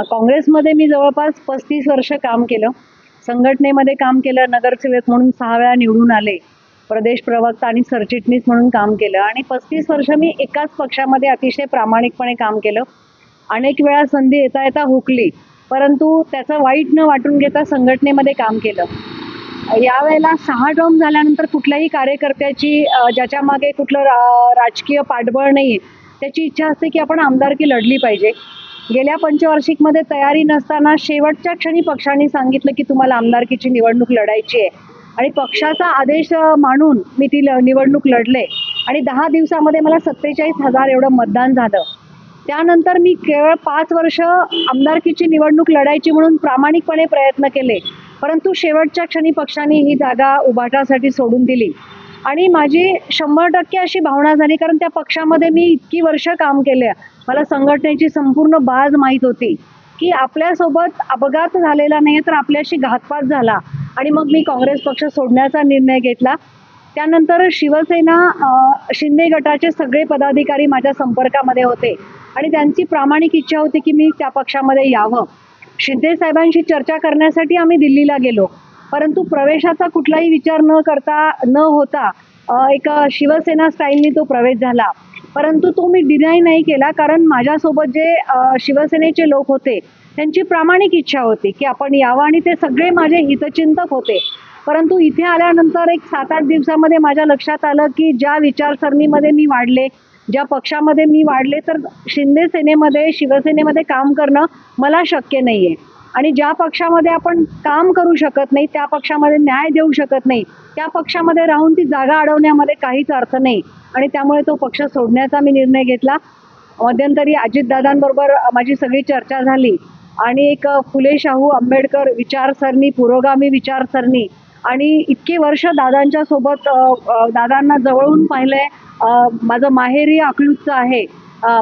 काँग्रेसमध्ये मी जवळपास 35 वर्ष काम केलं. संघटनेमध्ये काम केलं, नगरसेवक म्हणून 6 वेळा निवडून आले, प्रदेश प्रवक्ता आणि सरचिटणीस म्हणून काम केलं आणि 35 वर्ष मी एकाच पक्षामध्ये अतिशय प्रामाणिकपणे काम केलं. अनेक वेळा संधी येता येता हुकली, परंतु त्याचं वाईट न वाटून घेता संघटनेमध्ये काम केलं. यावेळेला 6 टर्म झाल्यानंतर कुठल्याही कार्यकर्त्याची ज्याच्या मागे कुठलं राजकीय पाठबळ नाहीये, त्याची इच्छा असते की आपण आमदारकी लढली पाहिजे. गेल्या पंचवार्षिकमध्ये तयारी नसताना शेवटच्या क्षणी पक्षाने सांगितलं की तुम्हाला आमदारकीची निवडणूक लढायची आहे आणि पक्षाचा आदेश मानून मी ती निवडणूक लढले आणि 10 दिवसामध्ये मला 47,000 एवढं मतदान झालं. त्यानंतर मी केवळ 5 वर्ष आमदारकीची निवडणूक लढायची म्हणून प्रामाणिकपणे प्रयत्न केले, परंतु शेवटच्या क्षणी पक्षाने ही जागा उभाटासाठी सोडून दिली आणि माझी 100% अशी भावना झाली, कारण त्या पक्षामध्ये मी इतकी वर्ष काम केले, मला संघटनेची संपूर्ण बाज माहीत होती की आपल्यासोबत अपघात झालेला नाही तर आपल्याशी घातपात झाला आणि मग मी काँग्रेस पक्ष सोडण्याचा निर्णय घेतला. त्यानंतर शिवसेना शिंदे गटाचे सगळे पदाधिकारी माझ्या संपर्कामध्ये होते आणि त्यांची प्रामाणिक इच्छा होती की मी त्या पक्षामध्ये यावं. शिंदे साहेबांशी चर्चा करण्यासाठी आम्ही दिल्लीला गेलो, परंतु प्रवेशाचा कुठलाही विचार न होता एक शिवसेना स्टाईलनी तो प्रवेश झाला, परंतु तो मी डिनाय नाही केला, कारण माझ्यासोबत जे शिवसेनेचे लोक होते त्यांची प्रामाणिक इच्छा होती की आपण यावं आणि ते सगळे माझे हितचिंतक होते. परंतु इथे आल्यानंतर एक 7-8 दिवसामध्ये माझ्या लक्षात आलं की ज्या विचारसरणीमध्ये मी वाढले, ज्या पक्षामध्ये मी वाढले, तर शिंदे सेनेमध्ये शिवसेनेमध्ये काम करणं मला शक्य नाहीये आणि ज्या पक्षामध्ये आपण काम करू शकत नाही, त्या पक्षामध्ये न्याय देऊ शकत नाही, त्या पक्षामध्ये राहून ती जागा अडवण्यामध्ये काहीच अर्थ नाही आणि त्यामुळे तो पक्ष सोडण्याचा मी निर्णय घेतला. मध्यंतरी अजितदादांबरोबर माझी सगळी चर्चा झाली आणि एक फुले शाहू आंबेडकर विचारसरणी, पुरोगामी विचारसरणी आणि इतके वर्ष दादांच्या सोबत दादांना जवळून पाहिलंय. माझं माहेरही अकलूजचं आहे,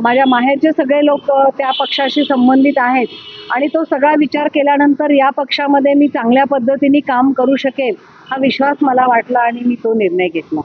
माझ्या माहेरचे सगळे लोक त्या पक्षाशी संबंधित आहेत आणि तो सगळा विचार केल्यानंतर या पक्षामध्ये मी चांगल्या पद्धतीने काम करू शकेल हा विश्वास मला वाटला आणि मी तो निर्णय घेतला.